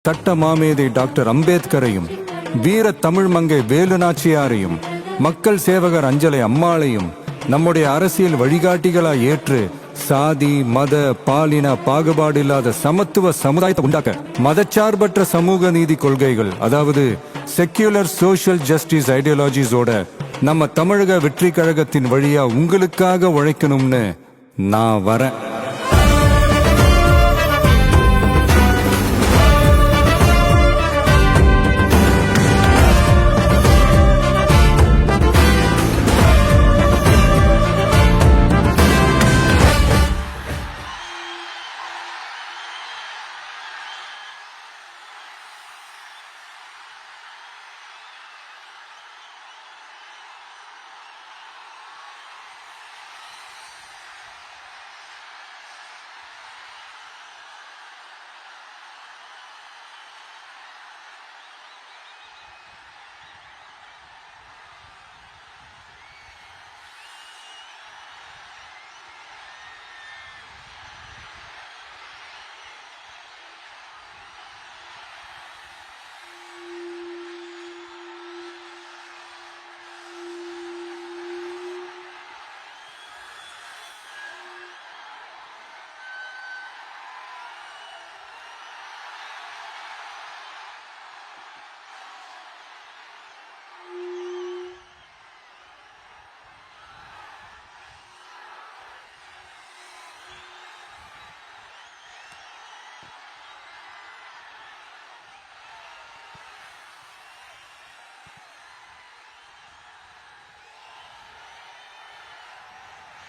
சட்ட மாமேதை டாக்டர் அம்பேத்கரையும், வீர தமிழ் மங்கை வேலு நாச்சியாரையும், மக்கள் சேவகர் அஞ்சலை அம்மாளையும் நம்முடைய அரசியல் வழிகாட்டிகளாய் ஏற்று சாதி மத பாலின பாகுபாடு இல்லாத சமத்துவ சமுதாயத்தை உண்டாக்க மதச்சார்பற்ற சமூக நீதி கொள்கைகள், அதாவது செக்யூலர் சோஷியல் ஜஸ்டிஸ் ஐடியாலஜிஸோட நம்ம தமிழக வெற்றி கழகத்தின் வழியா உங்களுக்காக உழைக்கணும்னு நான் வரேன்.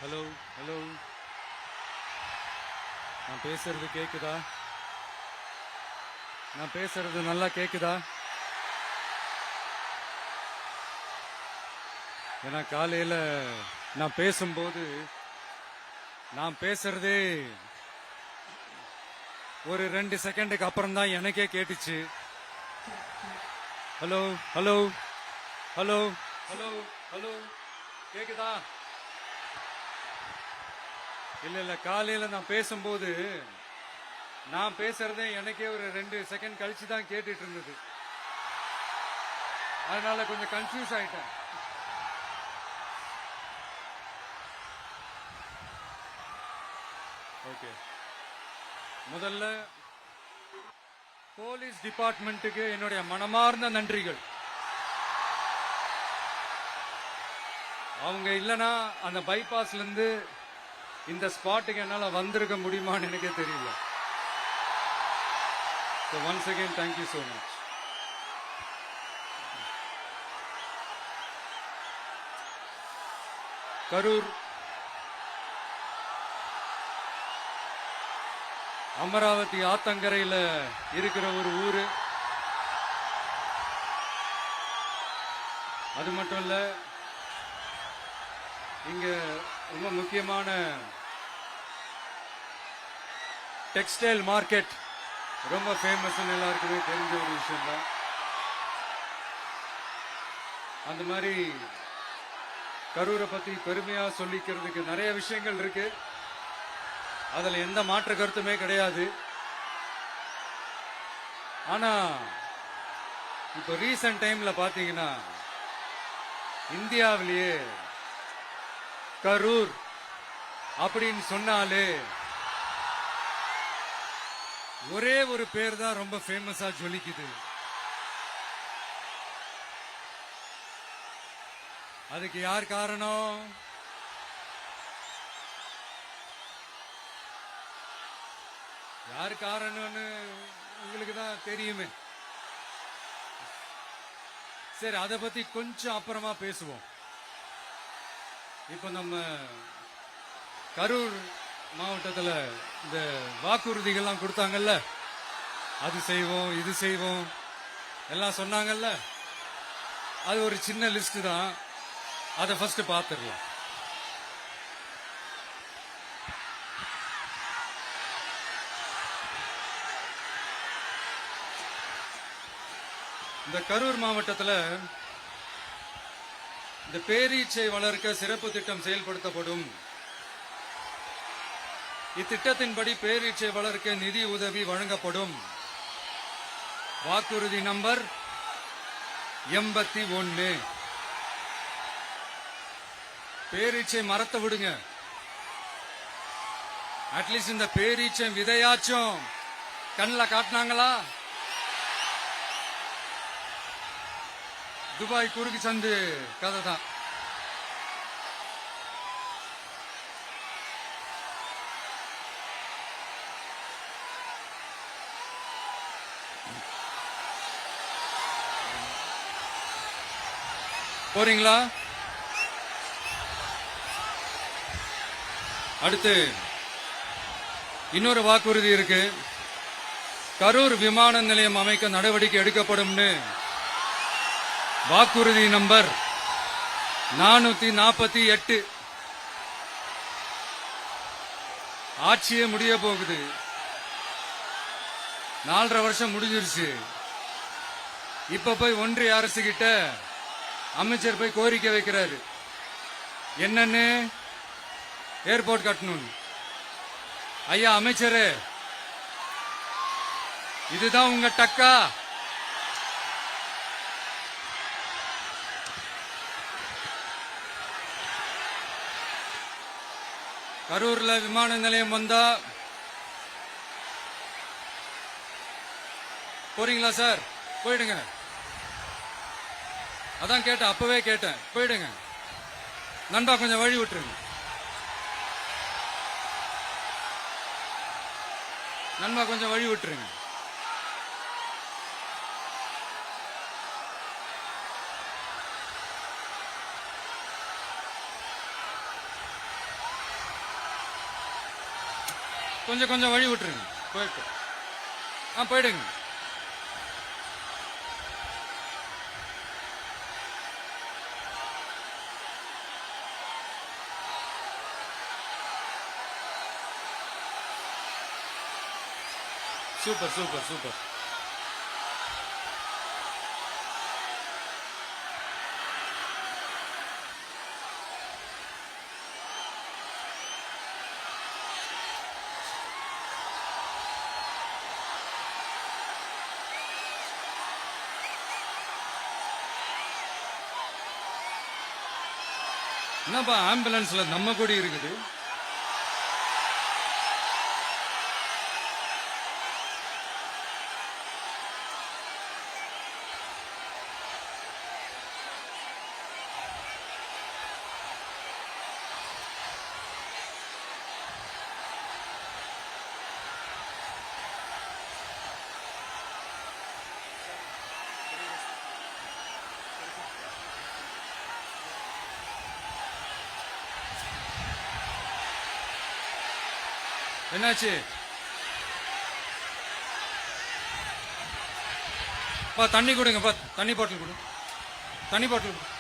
ஹலோ ஹலோ, நான் பேசுறது கேக்குதா? நான் பேசுறது நல்லா கேக்குதா? ஏன்னா காலையில நான் பேசும்போது நான் பேசுறதே ஒரு 2 செகண்டுக்கு அப்புறம் தான் எனக்கே கேட்டுச்சு. Hello hello hello hello hello, கேக்குதா? இல்ல காலையில நான் பேசும்போது நான் பேசுறதே எனக்கே ஒரு 2 செகண்ட் கழிச்சு தான் கேட்டுட்டு இருந்தது. அதனால கொஞ்சம் கன்ஃபியூஸ் ஆயிட்டேன். ஓகே, முதல்ல போலீஸ் டிபார்ட்மெண்ட்டுக்கு என்னுடைய மனமார்ந்த நன்றிகள். அவங்க இல்லனா அந்த பைபாஸ்ல இருந்து இந்த ஸ்பாட்டுக்கு என்னால வந்திருக்க முடியுமான்னு எனக்கே தெரியல. So once again, thank you so much. Karur Amaravathi ஆத்தங்கரையில இருக்கிற ஒரு ஊரு. அது மட்டும் இல்ல, இங்க ரொம்ப முக்கியமான டெக்ஸ்டைல் மார்க்கெட் ரொம்ப ஃபேமஸ், எல்லாருக்குமே தெரிஞ்ச ஒரு விஷயம் தான். அந்த மாதிரி கரூரை பத்தி பெருமையா சொல்லிக்கிறதுக்கு நிறைய விஷயங்கள் இருக்கு. அதுல எந்த மாற்று கருத்துமே கிடையாது. ஆனா இப்போ ரீசன்ட் டைம்ல பாத்தீங்கன்னா இந்தியாவிலேயே கரூர் அப்படின்னு சொன்னாலே ஒரே ஒரு பேர் தான் ரொம்ப ஃபேமஸா ஜொலிக்குது. அதுக்கு யார் காரணம்? யார் காரணம்னு உங்களுக்கு தான் தெரியுமே. சரி, அதை பத்தி கொஞ்சம் அப்புறமா பேசுவோம். இப்ப நம்ம கரூர் மாவட்டத்தில் இந்த வாக்குறுதிகள்லாம் கொடுத்தாங்கல்ல, அது செய்வோம் இது செய்வோம் எல்லாம் சொன்னாங்கல்ல, அது ஒரு சின்ன லிஸ்ட் தான். அதை ஃபர்ஸ்ட் பார்த்துடலாம். இந்த கரூர் மாவட்டத்தில் இந்த பேரீச்சை வளர்க்க சிறப்பு திட்டம் செயல்படுத்தப்படும். இத்திட்டத்தின்படி பேரீச்சை வளர்க்க நிதி உதவி வழங்கப்படும். வாக்குறுதி நம்பர் 81. பேரீச்சை மரத்தை விடுங்க. அட்லீஸ்ட் இந்த பேரீச்சை விதையாச்சும் கண்ணில் காட்டினாங்களா? துபாய் குறுக்கு சந்து கதை தான். போறீங்களா? அடுத்து இன்னொரு வாக்குறுதி இருக்கு. கரூர் விமான நிலையம் அமைக்க நடவடிக்கை எடுக்கப்படும்னு வாக்குறுதி நம்பர் 448. ஆட்சியே முடிய போகுது. 4.5 வருஷம் முடிஞ்சிருச்சு. இப்ப போய் ஒன்றிய அரசு கிட்ட அமைச்சர் போய் கோரிக்கை வைக்கிறாரு. என்னன்னு? ஏர்போர்ட் கட்டணும். ஐயா அமைச்சரே, இதுதான் உங்க டக்கா? கரூர்ல விமான நிலையம் வந்தா போறீங்களா சார்? போயிடுங்க. அதான் கேட்டேன், அப்பவே கேட்டேன். போயிடுங்க நண்பா, கொஞ்சம் வழி விட்டுருங்க. நண்பா கொஞ்சம் வழி விட்டுருங்க. கொஞ்சம் வழி விட்டுருங்க. போயிட்டு போயிடுங்க. Super super super. என்னப்பா ஆம்புலன்ஸ்ல நம்ம கொடி இருக்குது? என்னாச்சு? தண்ணி கொடுங்க. தண்ணி பாட்டில் கொடு. தண்ணி பாட்டில் கொடு.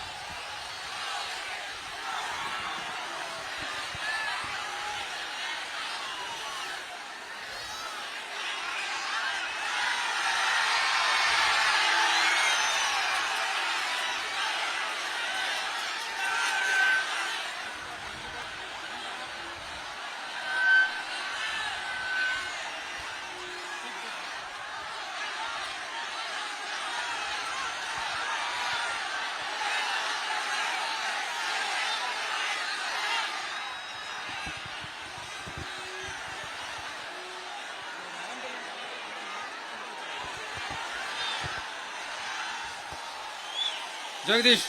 ஜெகதீஷ்,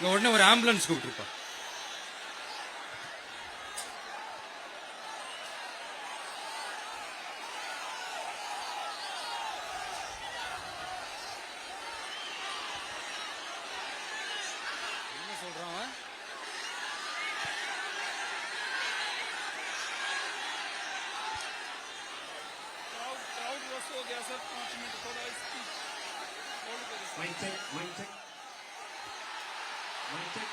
உடனே ஒரு ஆம்புலன்ஸ் கூப்பிட்டுருப்பா. என்ன சொல்றான்? क्राउड वॉश हो गया सर, 5 मिनट थोड़ा स्पीच होल्ड करें। Mic check mic check mic check.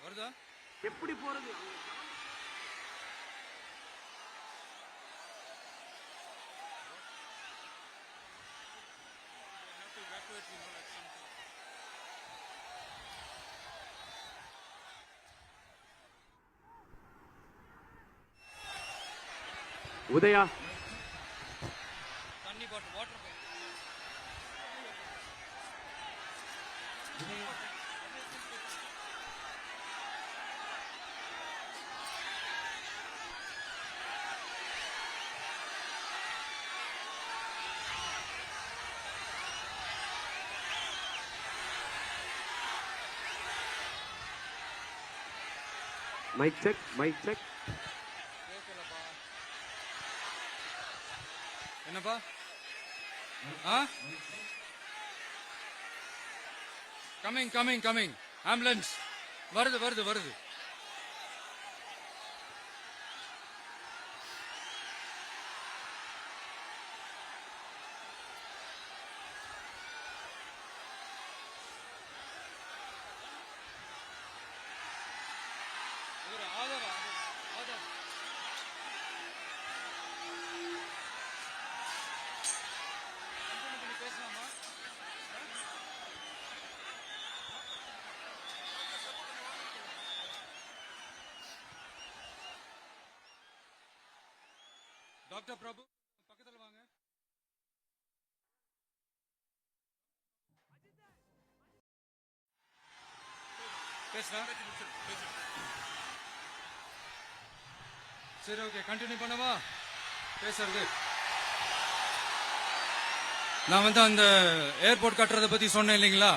வருதா? எப்படி போறது? உதயா தண்ணி bottle water mic check mic check. என்னப்பா? ஆ? Coming coming coming. ஆம்புலன்ஸ் வருது வருது வருது. டாக்டர் பிரபு பக்கத்துல வாங்க. பேசுறேன். சரி ஓகே கண்டினியூ பண்ணவா பேசுறது? நான் அந்த ஏர்போர்ட் கட்டுறதை பத்தி சொன்னேன் இல்லைங்களா?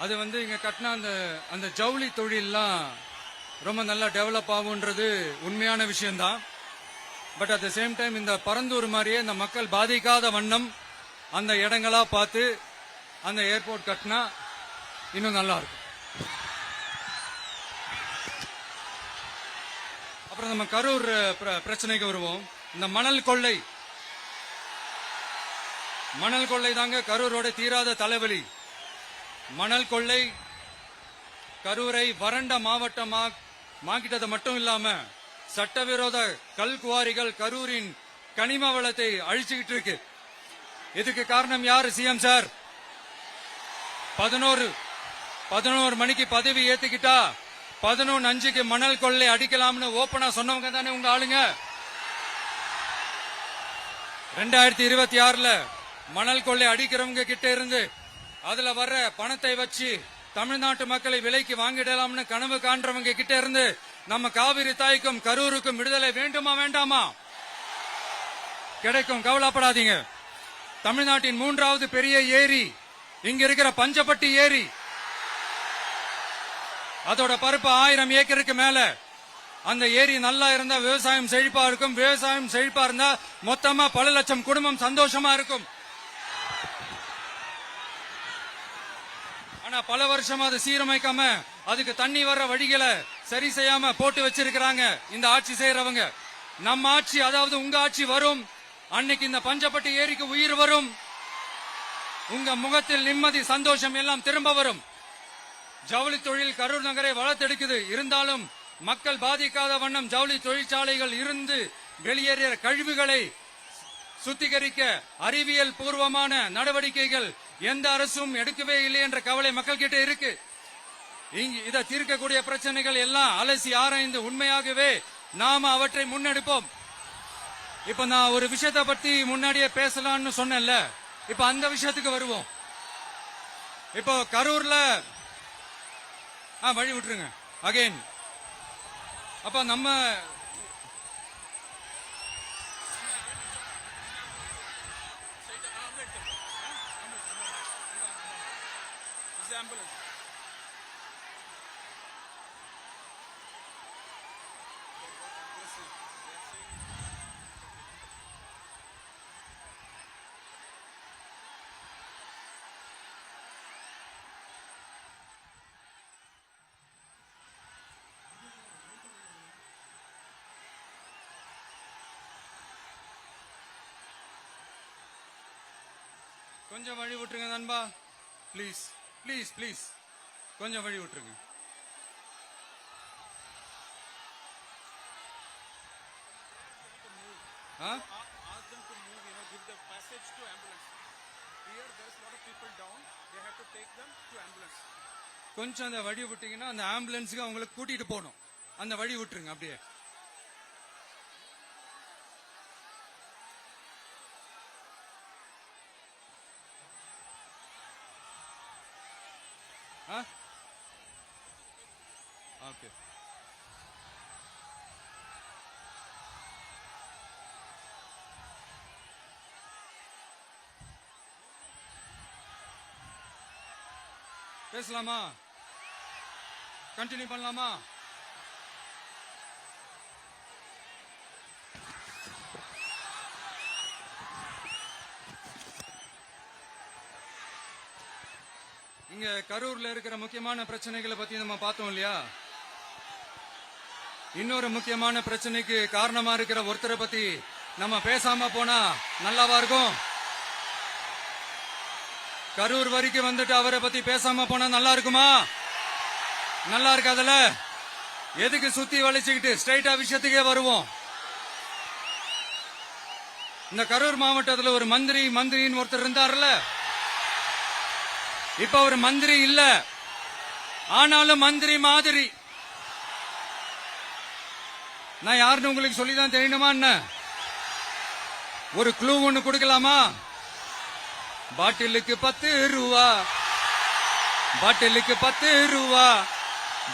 அது இங்க கட்டின அந்த ஜவுளி தொழில்லாம் ரொம்ப நல்லா டெவலப் ஆகுன்றது உண்மையான விஷயம்தான். But at the same time இந்த பரந்தூர் மாதிரியே இந்த மக்கள் பாதிக்காத வண்ணம் அந்த இடங்களா பார்த்து அந்த ஏர்போர்ட் கட்டினா இன்னும் நல்லா இருக்கும். அப்புறம் நம்ம கரூர் பிரச்சனைக்கு வருவோம். இந்த மணல் கொள்ளை தாங்க கரூரோட தீராத தலைவலி. மணல் கொள்ளை கரூரை வறண்ட மாவட்டமாக்கிட்டது மட்டும் இல்லாம சட்டவிரோத கல் குவாரிகள் கரூரின் கனிம வளத்தை அழிச்சுக்கிட்டு இருக்கு. இதுக்கு காரணம் யாரு சிஎம் சார்? 11 மணிக்கு பதவி ஏத்துக்கிட்டா 11:05 மணல் கொள்ளை அடிக்கலாம்னு ஓபனா சொன்னவங்க தானே உங்க ஆளுங்க. 2026 மணல் கொள்ளை அடிக்கிறவங்க கிட்ட இருந்து அதுல வர்ற பணத்தை வச்சு தமிழ்நாட்டு மக்களை விலைக்கு வாங்கிடலாம்னு கனவு காண்றவங்க கிட்ட இருந்து நம்ம காவிரி தாய்க்கும் கரூருக்கும் விடுதலை வேண்டுமா வேண்டாமா? கிடைக்கும், கவலைப்படாதீங்க. தமிழ்நாட்டின் 3வது பெரிய ஏரி இங்க இருக்கிற பஞ்சப்பட்டி ஏரி. அதோட பரப்பு 1000 ஏக்கருக்கு மேல. அந்த ஏரி நல்லா இருந்தா விவசாயம் செழிப்பா இருக்கும். விவசாயம் செழிப்பா இருந்தா மொத்தமா பல லட்சம் குடும்பம் சந்தோஷமா இருக்கும். ஆனா பல வருஷமா அதை சீரமைக்காம அதுக்கு தண்ணி வர்ற வழிகளை சரி செய்யாம போட்டு வச்சிருக்கிறாங்க இந்த ஆட்சி செய்யறவங்க. நம்ம ஆட்சி, அதாவது உங்க ஆட்சி வரும் அன்னைக்கு இந்த பஞ்சப்பட்டி ஏரிக்கு உயிர் வரும். உங்க முகத்தில் நிம்மதி சந்தோஷம் எல்லாம் திரும்ப வரும். ஜவுளி தொழில் கரூர் நகரை வளர்த்தெடுக்குது. இருந்தாலும் மக்கள் பாதிக்காத வண்ணம் ஜவுளி தொழிற்சாலைகள் இருந்து வெளியேறிய கழிவுகளை சுத்திகரிக்க அறிவியல் பூர்வமான நடவடிக்கைகள் எந்த அரசும் எடுக்கவே இல்லை என்ற கவலை மக்கள் கிட்ட இருக்கு. இதை தீர்க்கக்கூடிய பிரச்சனைகள் எல்லாம் அலசி ஆராய்ந்து உண்மையாகவே நாம அவற்றை முன்னெடுப்போம். இப்ப நான் ஒரு விஷயத்தை பத்தி முன்னாடியே பேசலாம்னு சொன்னேன்ல, இப்ப அந்த விஷயத்துக்கு வருவோம். இப்போ கரூர்ல வழி விட்டுருங்க அகைன். அப்ப நம்ம ambulance. கொஞ்சம் வழி விட்டுருங்க நண்பா, ப்ளீஸ் ப்ளீஸ் ப்ளீஸ் கொஞ்சம் வழி விட்டுருங்க. Ask them to move, give the passage to ambulance. Here there is a lot of people down. They have to take them to ambulance. கொஞ்சம் அந்த வழி விட்டீங்கன்னா அந்த ஆம்புலன்ஸுக்கு அவங்களுக்கு கூட்டிட்டு போகணும். அந்த வழி விட்டுருங்க அப்படியே. ஓகே. பேசலாமா? கண்டினியூ பண்ணலாமா? இங்க கரூர்ல இருக்கிற முக்கியமான பிரச்சனைகளை பத்தி நம்ம பார்த்தோம் இல்லையா? இன்னொரு முக்கியமான பிரச்சனைக்கு காரணமா இருக்கிற ஒருத்தரை பத்தி நம்ம பேசாம போனா நல்லாவா இருக்கும்? கரூர் வரைக்கும் வந்துட்டு அவரை பத்தி பேசாம போனா நல்லா இருக்குமா? நல்லா இருக்காதுல. எதுக்கு சுத்தி வளைச்சுக்கிட்டு ஸ்ட்ரைட்டா விஷயத்துக்கே வருவோம். இந்த கரூர் மாவட்டத்தில் ஒரு மந்திரின்னு ஒருத்தர் இருந்தார்ல, இப்ப ஒரு மந்திரி இல்ல, ஆனாலும் மந்திரி மாதிரி. நான் யாருன்னு உங்களுக்கு சொல்லிதான் தெரியணுமா என்ன? ஒரு க்ளூ ஒண்ணு கொடுக்கலாமா? பாட்டிலுக்கு 10 ரூபா, பாட்டிலுக்கு 10 ரூபா,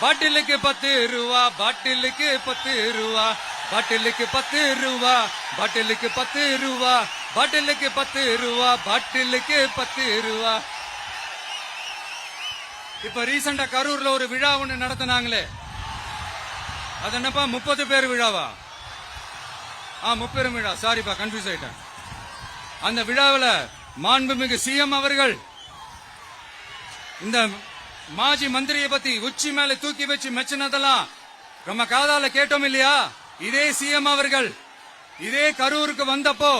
பாட்டிலுக்கு 10 ரூபா, பாட்டிலுக்கு 10 ரூபா, பாட்டிலுக்கு 10 ரூபா, பாட்டிலுக்கு 10 ரூபா, பாட்டிலுக்கு 10 ரூபா, பாட்டிலுக்கு 10 ரூபா. இப்ப ரீசெண்டா கரூர்ல ஒரு விழா ஒண்ணு நடத்தினாங்களே, அது என்னப்பா 30 பேர் விழாவா? 30 விழா, சாரிப்பா கன்ஃபியூஸ் ஆயிட்டேன். அந்த விழாவில் மாண்புமிகு சிஎம் அவர்கள் இந்த மாஜி மந்திரியை பத்தி உச்சி மேல தூக்கி வச்சு மெச்சினதெல்லாம் நம்ம காதால கேட்டோம் இல்லையா? இதே சிஎம் அவர்கள் இதே கரூருக்கு வந்தப்போ,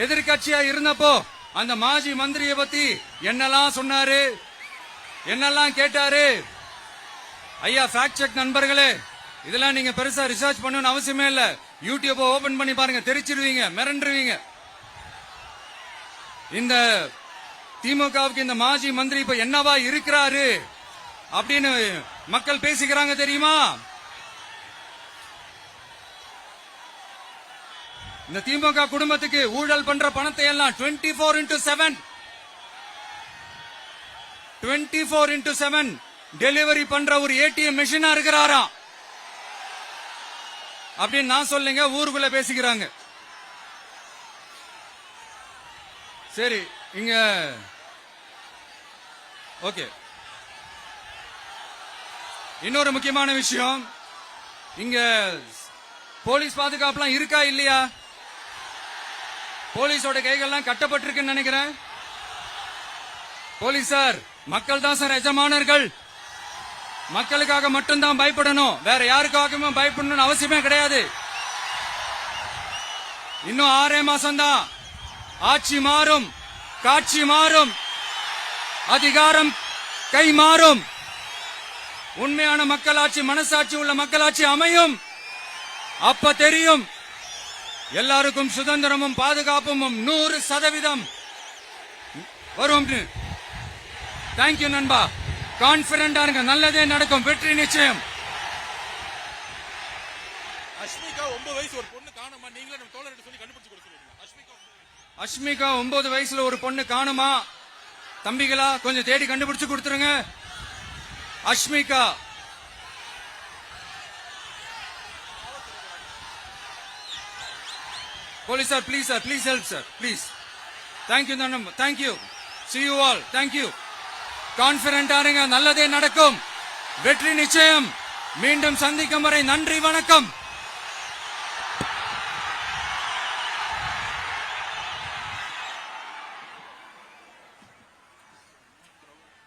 எதிர்கட்சியா இருந்தப்போ, அந்த மாஜி மந்திரியை பத்தி என்னெல்லாம் சொன்னாரு, என்னெல்லாம் கேட்டாரு. ஐயா ஃபேக்ட் செக் நண்பர்களே, இதெல்லாம் நீங்க பெருசா ரிசர்ச் பண்ணணும்னு அவசியமே இல்ல. யூடியூப் ஓபன் பண்ணி பாருங்க, தெரிச்சிருவீங்க, மிரண்டுருவீங்க. இந்த திமுகவுக்கு இந்த மாஜி மந்திரி இப்ப என்னவா இருக்கிறாரு அப்படின்னு மக்கள் பேசிக்கிறாங்க தெரியுமா? இந்த திமுக குடும்பத்துக்கு ஊழல் பண்ற பணத்தை எல்லாம் 24x7 டெலிவரி பண்ற ஒரு ஏடிஎம் மெஷினா இருக்கிறாராம் அப்படின்னு நான் சொல்லுங்க, ஊருக்குள்ள பேசிக்கிறாங்க. சரி, இங்க ஓகே. இன்னொரு முக்கியமான விஷயம், இங்க போலீஸ் பாதுகாப்புலாம் இருக்கா இல்லையா? போலீஸோட கைகள்லாம் கட்டப்பட்டிருக்குன்னு நினைக்கிறேன். போலீசார் மக்கள் தான் சார் எஜமானர்கள். மக்களுக்காக மட்டும்தான் பயப்படணும், வேற யாருக்காகவும் பயப்படணும்னு அவசியமே கிடையாது. இன்னும் 6 மாசம் தான். ஆட்சி மாறும், காட்சி மாறும், அதிகாரம் கை மாறும். உண்மையான மக்களாட்சி, மனசாட்சி உள்ள மக்களாட்சி அமையும். அப்ப தெரியும் எல்லாருக்கும் சுதந்திரமும் பாதுகாப்பும் 100% வரும். தேங்க்யூ நண்பா. கான்பிடண்டா இருங்க, நல்லதே நடக்கும், வெற்றி நிச்சயம். அஷ்மிகா 9 வயசு ஒரு பொண்ணு காணோமா, நீங்களே நம்ம தோழர்கிட்ட சொல்லி கண்டுபிடிச்சு கொடுக்க சொல்லுங்க. அஷ்மிகா 9 வயசுல ஒரு பொண்ணு காணுமா? தம்பிகளா கொஞ்சம் தேடி கண்டுபிடிச்சு கொடுத்துருங்க. Ashmika police sir, please sir, please help sir, please. Thank you நண்பா, thank you. See you all, thank you. கான்பிடண்டா இருங்க, நல்லதே நடக்கும், வெற்றி நிச்சயம். மீண்டும் சந்திக்கும் வரை நன்றி, வணக்கம்.